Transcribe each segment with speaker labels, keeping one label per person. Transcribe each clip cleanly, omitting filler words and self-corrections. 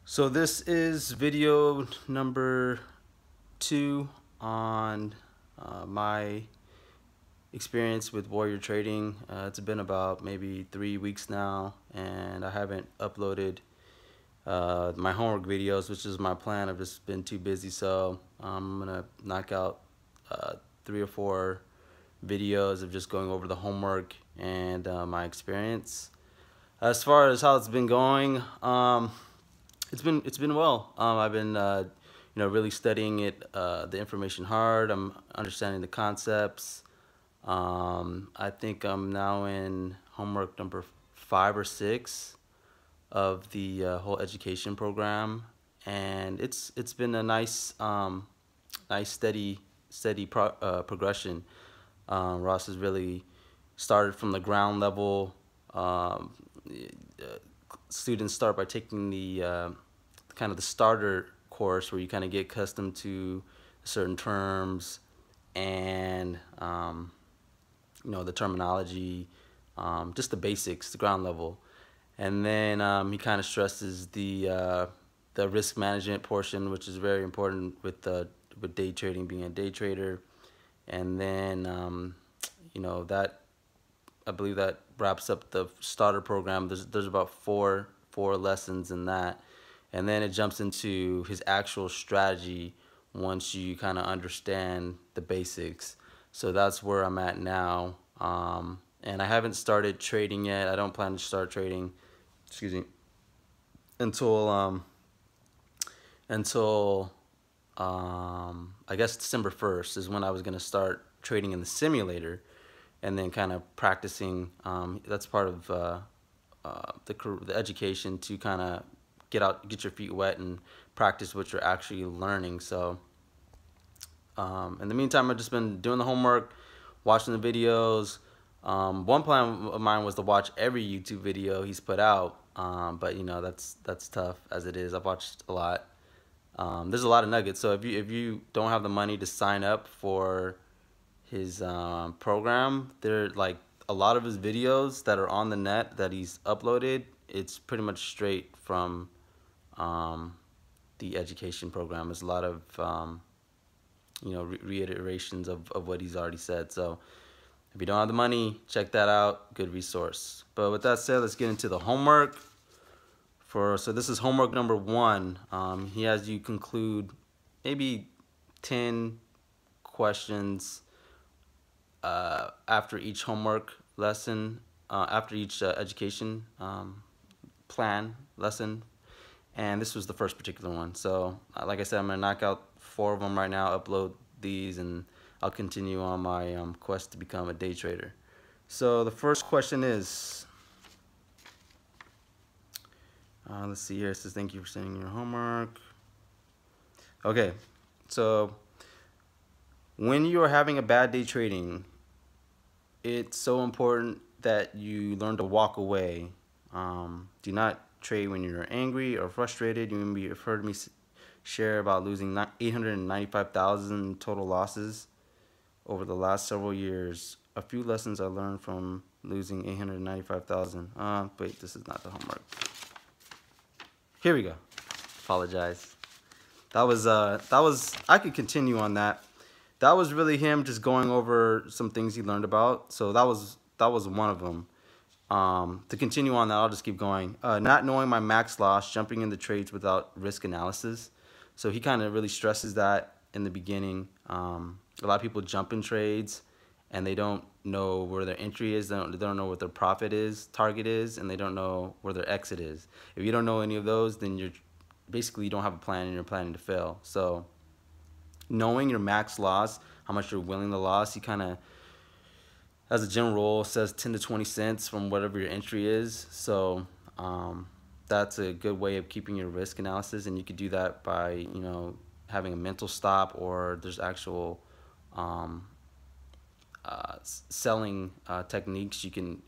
Speaker 1: So this is video number 2 on my experience with Warrior Trading. It's been about maybe 3 weeks now, and I haven't uploaded my homework videos, which is my plan. I've just been too busy, so I'm gonna knock out 3 or 4 videos of just going over the homework and my experience. As far as how it's been going, it's been well. I've been really studying it, the information hard. I'm understanding the concepts. I think I'm now in homework number 5 or 6 of the whole education program, and it's been a nice progression. Ross has really started from the ground level. Students start by taking the kind of the starter course where you kind of get accustomed to certain terms and the terminology, just the basics, the ground level. And then he kind of stresses the risk management portion, which is very important with day trading, being a day trader. And then that, I believe that wraps up the starter program. There's about four lessons in that, and then it jumps into his actual strategy once you kind of understand the basics. So that's where I'm at now, and I haven't started trading yet. I don't plan to start trading, excuse me, until I guess December 1st is when I was gonna start trading in the simulator, and then kind of practicing. That's part of the education, to kind of get your feet wet and practice what you're actually learning. So in the meantime, I've just been doing the homework, watching the videos. One plan of mine was to watch every YouTube video he's put out, but that's tough as it is. I've watched a lot. There's a lot of nuggets. So if you don't have the money to sign up for his program, there like a lot of his videos that are on the net that he's uploaded, it's pretty much straight from the education program. There's a lot of reiterations of what he's already said. So if you don't have the money, check that out. Good resource. But with that said, let's get into the homework. So this is homework number 1. He has you conclude maybe 10 questions after each homework lesson, after each education plan lesson, and this was the first particular one. So like I said, I'm gonna knock out 4 of them right now, upload these, and I'll continue on my quest to become a day trader. So the first question is, let's see here. It says, thank you for sending your homework. Okay, so when you are having a bad day trading, it's so important that you learn to walk away. Do not trade when you're angry or frustrated. You've heard me share about losing 895,000 total losses over the last several years. A few lessons I learned from losing 895,000. Wait, this is not the homework. Here we go. Apologize. That was I could continue on that. That was really him just going over some things he learned about. So that was one of them. To continue on that, I'll just keep going. Not knowing my max loss, jumping into trades without risk analysis. So he kind of really stresses that in the beginning. A lot of people jump in trades and they don't know where their entry is. They don't know what their target is, and they don't know where their exit is. If you don't know any of those, then you don't have a plan, and you're planning to fail. So knowing your max loss, how much you're willing to lose, he kind of, as a general rule, says 10 to 20 cents from whatever your entry is. So that's a good way of keeping your risk analysis, and you could do that by having a mental stop, or there's actual selling techniques you can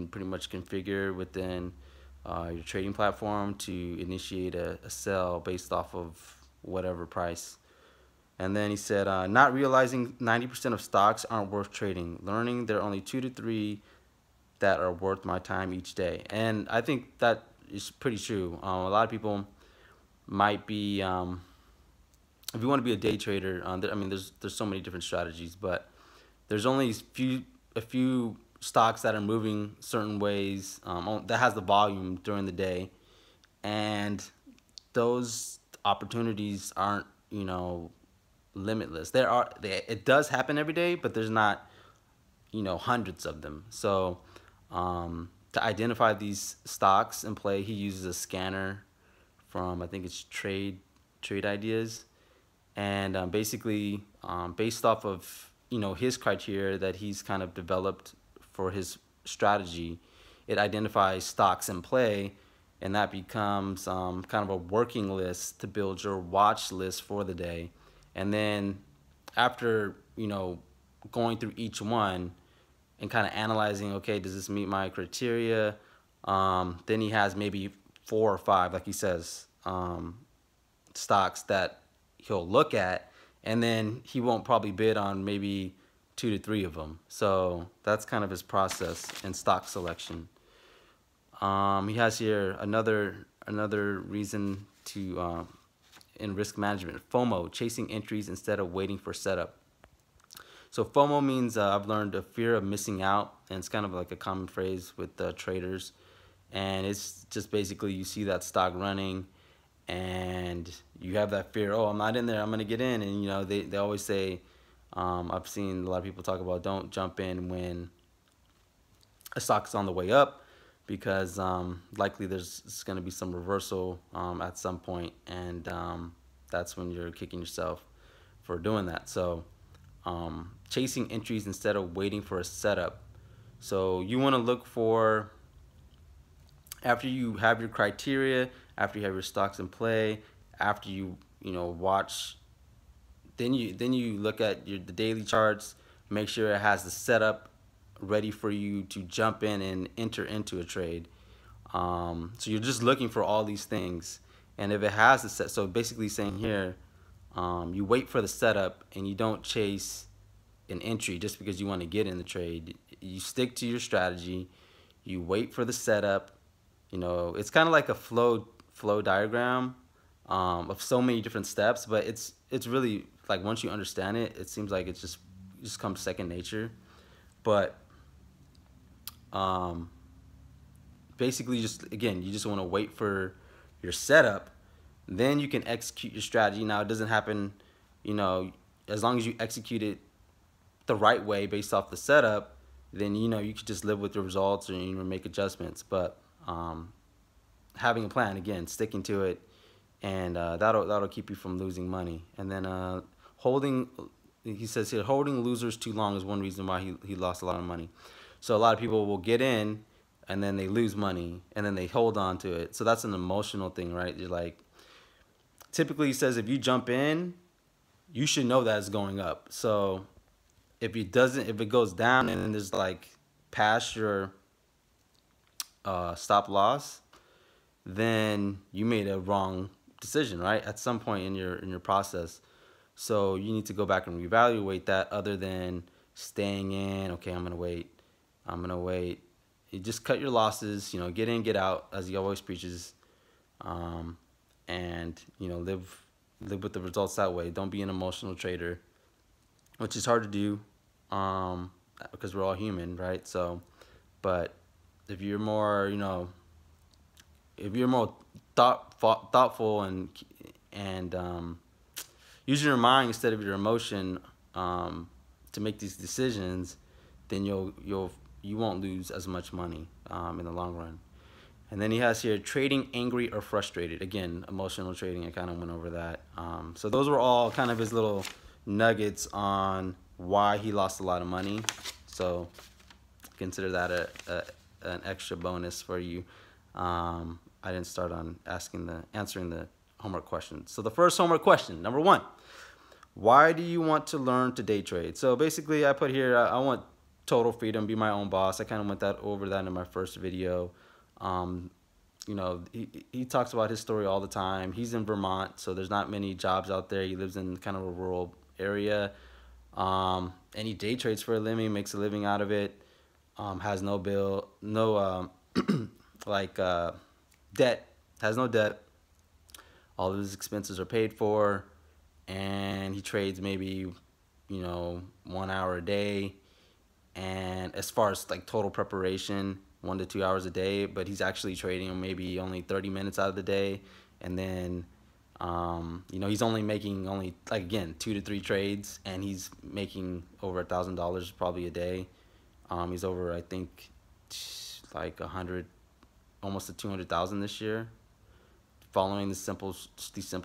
Speaker 1: pretty much configure within your trading platform to initiate a sell based off of whatever price. And then he said, not realizing 90% of stocks aren't worth trading, learning there are only 2 to 3 that are worth my time each day. And I think that is pretty true. A lot of people might be if you want to be a day trader. I mean, there's so many different strategies, but there's only a few stocks that are moving certain ways, that has the volume during the day, and those opportunities aren't, limitless. It does happen every day, but there's not, hundreds of them. So to identify these stocks in play, he uses a scanner from, I think it's Trade Ideas, and basically based off of his criteria that he's kind of developed for his strategy, it identifies stocks in play, and that becomes kind of a working list to build your watch list for the day. And then after going through each one and kind of analyzing, okay, does this meet my criteria? Then he has maybe 4 or 5, like he says, stocks that he'll look at, and then he won't probably bid on maybe 2 to 3 of them. So that's kind of his process in stock selection. He has here another reason to in risk management: FOMO, chasing entries instead of waiting for setup. So FOMO means, I've learned, a fear of missing out, and it's kind of like a common phrase with traders. And it's just basically, you see that stock running and you have that fear, oh, I'm not in there, I'm gonna get in. And they always say, I've seen a lot of people talk about, don't jump in when a stock's on the way up, because likely there's going to be some reversal at some point, and that's when you're kicking yourself for doing that. So chasing entries instead of waiting for a setup. So you want to look for, after you have your criteria, after you have your stocks in play, after you watch, then you look at the daily charts, make sure it has the setup ready for you to jump in and enter into a trade. So you're just looking for all these things, and if it has the set, so basically saying here, you wait for the setup and you don't chase an entry just because you want to get in the trade. You stick to your strategy. You wait for the setup. It's kind of like a flow diagram of so many different steps, but it's really like, once you understand it, it seems like it just comes second nature. But basically, again, you just want to wait for your setup, then you can execute your strategy. Now, it doesn't happen, as long as you execute it the right way based off the setup, then you could just live with the results and make adjustments. But having a plan, again, sticking to it, and that'll keep you from losing money. And then he says here, holding losers too long is one reason why he lost a lot of money. So a lot of people will get in and then they lose money and then they hold on to it. So that's an emotional thing, right? You're like, typically he says if you jump in, you should know that it's going up. So if it goes down and then there's like past your stop loss, then you made a wrong decision, right? At some point in your process. So you need to go back and reevaluate that, other than staying in. Okay, I'm gonna wait. You just cut your losses, get in, get out, as he always preaches, and live with the results that way. Don't be an emotional trader, which is hard to do, because we're all human, right? So, but if you're more, thoughtful and using your mind instead of your emotion to make these decisions, then you won't lose as much money in the long run. And then he has here, trading angry or frustrated. Again, emotional trading. I kind of went over that. So those were all kind of his little nuggets on why he lost a lot of money. So consider that an extra bonus for you. I didn't start on answering the homework questions. So the first homework question, number 1, why do you want to learn to day trade? So basically, I put here, I want total freedom, be my own boss. I kind of went over that in my first video. He talks about his story all the time. He's in Vermont, so there's not many jobs out there. He lives in kind of a rural area, and he day trades for a living, makes a living out of it. Has no debt, has no debt. all of his expenses are paid for, and he trades maybe, 1 hour a day. And as far as like total preparation, 1 to 2 hours a day, but he's actually trading maybe only 30 minutes out of the day. And then he's only making only, like, again, 2 to 3 trades, and he's making over $1,000 probably a day. He's over, I think, like 100, almost to 200,000 this year, following these simple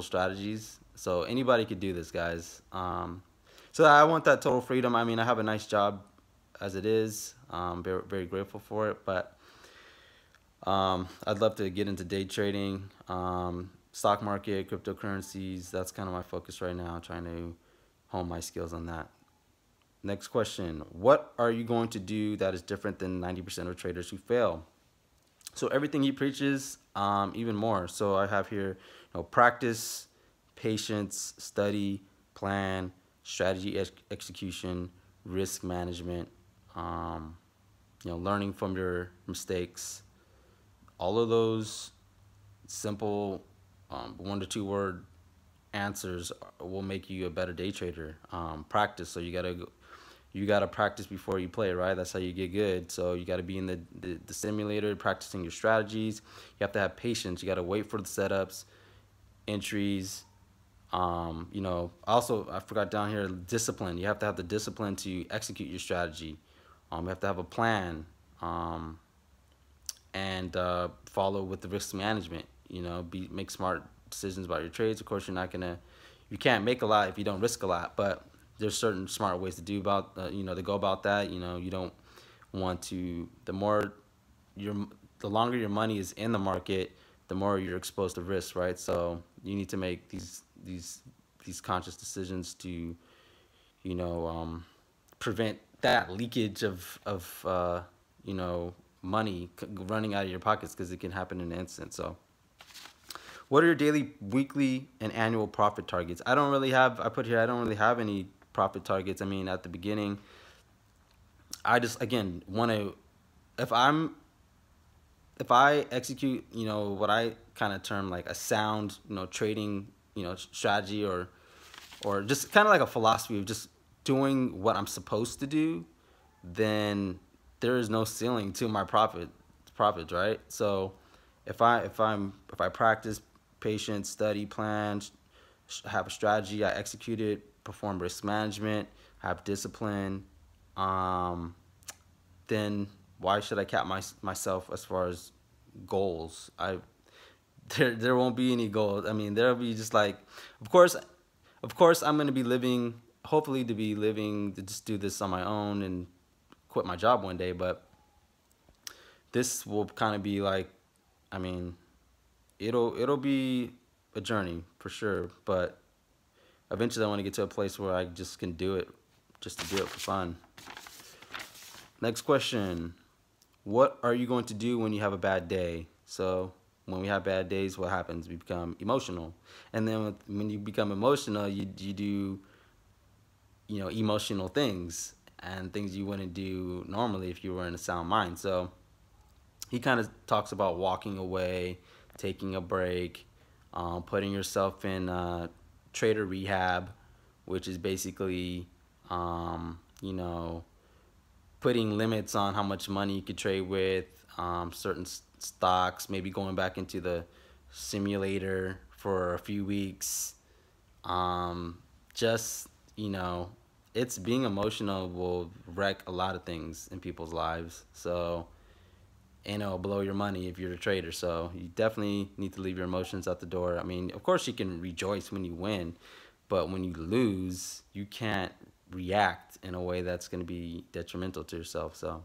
Speaker 1: strategies. So anybody could do this, guys. So I want that total freedom. I mean, I have a nice job as it is. Very, very grateful for it, but I'd love to get into day trading, stock market, cryptocurrencies. That's kind of my focus right now, trying to hone my skills on that. Next question. What are you going to do that is different than 90% of traders who fail? So everything he preaches, even more. So I have here, practice, patience, study, plan, strategy execution, risk management, learning from your mistakes. All of those simple 1 to 2 word answers will make you a better day trader. Practice. So you gotta practice before you play, right? That's how you get good. So you gotta be in the simulator, practicing your strategies. You have to have patience. You gotta wait for the setups, entries. Also, I forgot down here, discipline. You have to have the discipline to execute your strategy. You have to have a plan, and follow with the risk management. Make smart decisions about your trades. Of course, you can't make a lot if you don't risk a lot, but there's certain smart ways to do about, to go about that. You don't want to, the longer your money is in the market, the more you're exposed to risk, right? So you need to make these conscious decisions to, prevent that leakage of money running out of your pockets, because it can happen in an instant. So what are your daily, weekly, and annual profit targets? I don't really have any profit targets. I mean, at the beginning, I just, again, want to, if I execute, what I kind of term like a sound, trading, strategy, or just kind of like a philosophy of just doing what I'm supposed to do, then there is no ceiling to my profits, right? So if I practice patience, study, plan, have a strategy, I execute it, perform risk management, have discipline, then why should I cap myself as far as goals? There won't be any goals. I mean, there'll be just like, of course I'm gonna be living, hopefully to just do this on my own and quit my job one day, but this will kind of be like, I mean, it'll be a journey for sure, but eventually I want to get to a place where I just can do it, just to do it for fun. Next question. What are you going to do when you have a bad day? So when we have bad days, what happens? We become emotional. And then when you become emotional, you do, emotional things, and things you wouldn't do normally if you were in a sound mind. So he kind of talks about walking away, taking a break, putting yourself in trader rehab, which is basically, putting limits on how much money you could trade with, certain stocks, maybe going back into the simulator for a few weeks. Just, it's being emotional will wreck a lot of things in people's lives. So, and it'll blow your money if you're a trader. So you definitely need to leave your emotions at the door. I mean, of course you can rejoice when you win, but when you lose, you can't react in a way that's going to be detrimental to yourself. So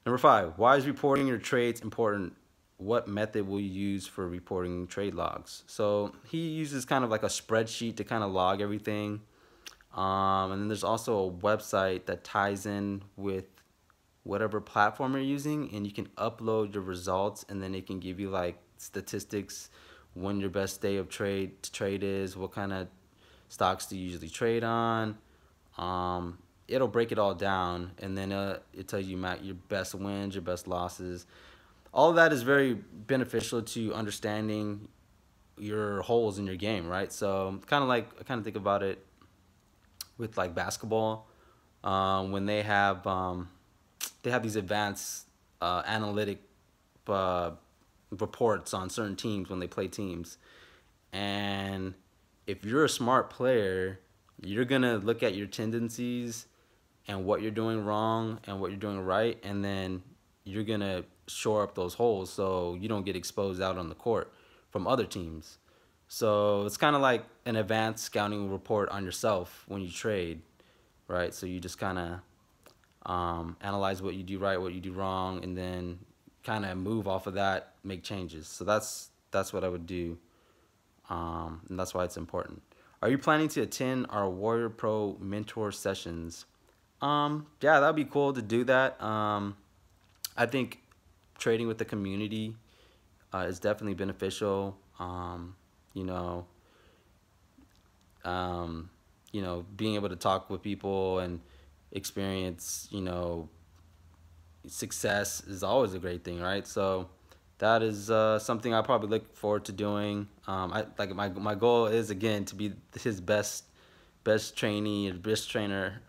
Speaker 1: number 5, why is reporting your trades important? What method will you use for reporting trade logs? So he uses kind of like a spreadsheet to kind of log everything. And then there's also a website that ties in with whatever platform you're using, and you can upload your results, and then it can give you like statistics, when your best day of trade is, what kind of stocks do you usually trade on. It'll break it all down, and then it tells you your best wins, your best losses. All of that is very beneficial to understanding your holes in your game, right? So kind of like I kind of think about it with like basketball, when they have these advanced analytic uh, reports on certain teams when they play teams, and if you're a smart player, you're gonna look at your tendencies and what you're doing wrong and what you're doing right, and then you're gonna shore up those holes so you don't get exposed out on the court from other teams. So it's kind of like an advanced scouting report on yourself when you trade, right? So you just kind of analyze what you do right, what you do wrong, and then kind of move off of that, make changes. So that's what I would do, and that's why it's important. Are you planning to attend our Warrior Pro mentor sessions? Yeah, that'd be cool to do that. I think trading with the community is definitely beneficial. You know, um, being able to talk with people and experience, success is always a great thing, right? So that is something I probably look forward to doing. I like my goal is again to be his best trainee, best trainer,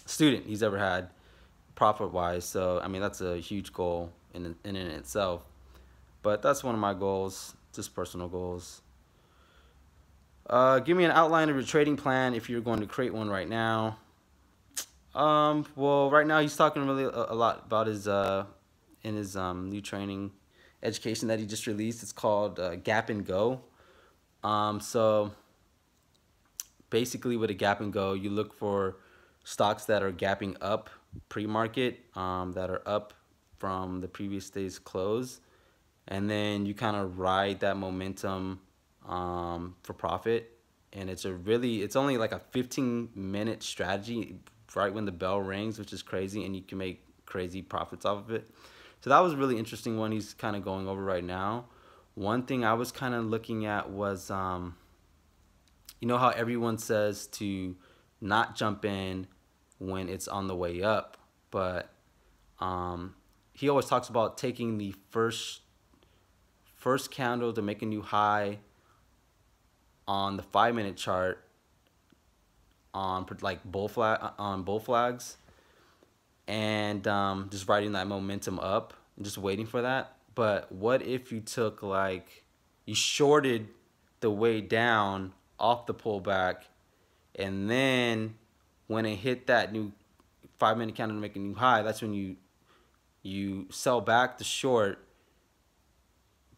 Speaker 1: student he's ever had, profit wise. So I mean that's a huge goal in itself. But that's one of my goals, just personal goals. Give me an outline of your trading plan if you're going to create one right now. Well, right now he's talking really a lot about his in his new training education that he just released. It's called Gap and Go. So basically, with a Gap and Go, you look for stocks that are gapping up pre-market, that are up from the previous day's close, and then you kind of ride that momentum for profit. And it's only like a 15-minute strategy right when the bell rings, which is crazy, and you can make crazy profits off of it. So that was a really interesting one he's kind of going over right now. One thing I was kind of looking at was, you know how everyone says to not jump in when it's on the way up, but he always talks about taking the first candle to make a new high on the 5-minute chart on like bull flags, and just riding that momentum up and just waiting for that. But what if you took like you shorted the way down off the pullback, and then when it hit that new 5-minute candle to make a new high, that's when you sell back the short,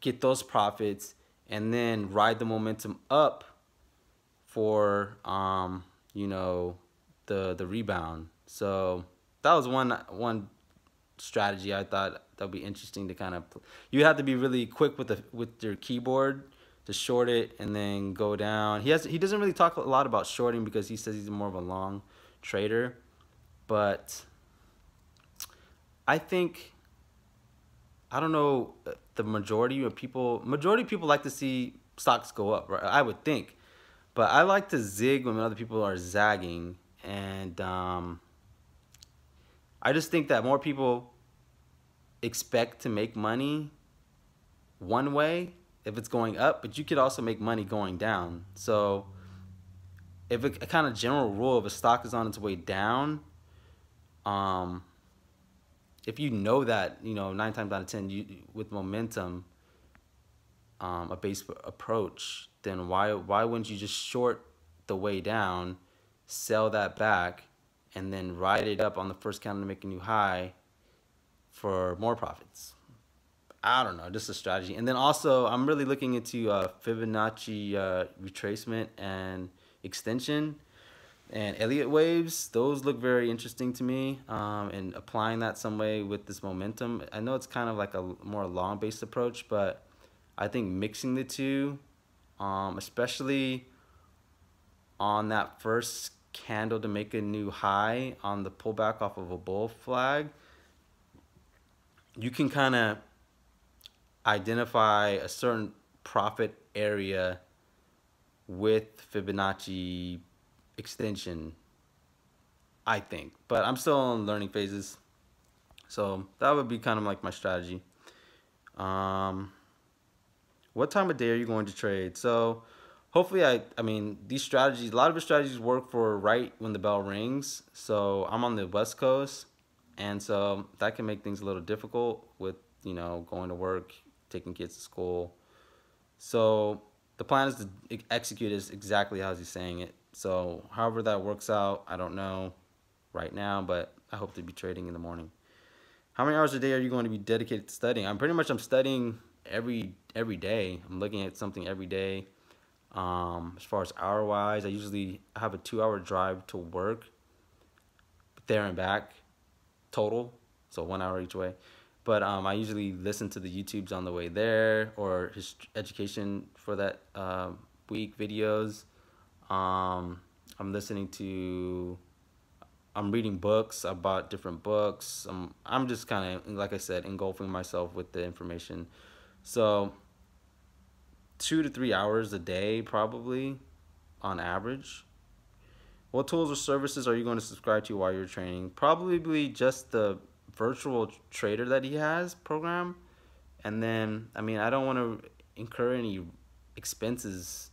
Speaker 1: get those profits, and then ride the momentum up for the rebound. So that was one strategy I thought that'd be interesting to kind of. You have to be really quick with your keyboard to short it and then go down. He doesn't really talk a lot about shorting because he says he's more of a long trader, but I think I don't know the majority of people like to see stocks go up, right? I would think, but I like to zig when other people are zagging, and I just think that more people expect to make money one way if it's going up, but you could also make money going down. So if a kind of general rule, if a stock is on its way down, if you know that, 9 times out of 10, with momentum, a base approach, then why wouldn't you just short the way down, sell that back, and then ride it up on the first candle to make a new high for more profits? I don't know, just a strategy. And then also, I'm really looking into Fibonacci retracement and extension and Elliott waves. Those look very interesting to me, and applying that some way with this momentum. I know it's kind of like a more long-based approach, but I think mixing the two, especially on that first candle to make a new high on the pullback off of a bull flag, you can kind of identify a certain profit area with Fibonacci extension, I think. But I'm still in learning phases. So that would be kind of like my strategy. What time of day are you going to trade? So hopefully I mean, these strategies, a lot of the strategies work for right when the bell rings. So I'm on the West Coast, and so that can make things a little difficult with, you know, going to work, taking kids to school. So the plan is to execute is exactly how he's saying it. So however that works out, I don't know right now, but I hope to be trading in the morning. How many hours a day are you going to be dedicated to studying? I'm studying every day. I'm looking at something every day. As far as hour wise, I usually have a 2 hour drive to work, there and back, total, so 1 hour each way. But I usually listen to the YouTubes on the way there, or his education for that week videos. I'm listening to, I'm reading books. I bought different books. I'm just kind of, like I said, engulfing myself with the information. So 2 to 3 hours a day, probably, on average. What tools or services are you going to subscribe to while you're training? Probably just the virtual trader that he has program. And then, I mean, I don't want to incur any expenses.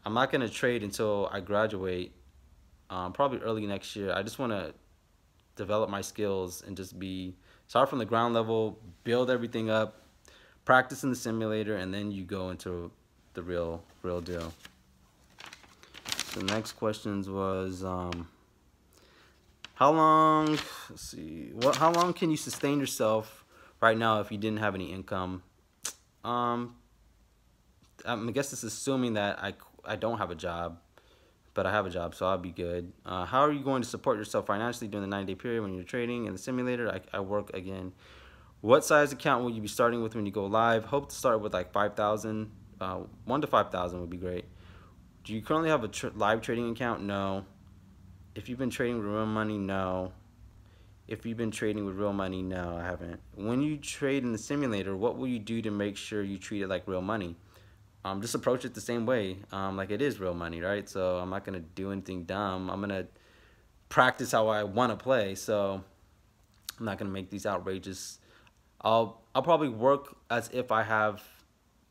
Speaker 1: I'm not going to trade until I graduate, probably early next year. I just want to develop my skills and just start from the ground level, build everything up, practice in the simulator, and then you go into the real deal. The next questions was how long, let's see, how long can you sustain yourself right now if you didn't have any income? I guess this is assuming that I don't have a job, but I have a job, so I'll be good. How are you going to support yourself financially during the 9-day period when you're trading in the simulator? I work again. What size account will you be starting with when you go live? Hope to start with like 5,000. 1 to 5,000 would be great. Do you currently have a live trading account? No. If you've been trading with real money, no. If you've been trading with real money, no, I haven't. When you trade in the simulator, what will you do to make sure you treat it like real money? Just approach it the same way, like it is real money, right? So I'm not gonna do anything dumb. I'm gonna practice how I want to play. So I'm not gonna make these outrageous. I'll probably work as if I have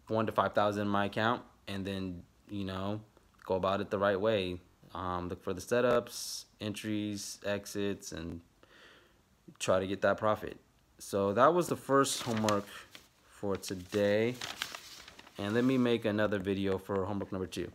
Speaker 1: 1 to 5,000 in my account, and then, you know, go about it the right way. Look for the setups, entries, exits, and try to get that profit. So that was the first homework for today. And let me make another video for homework number 2.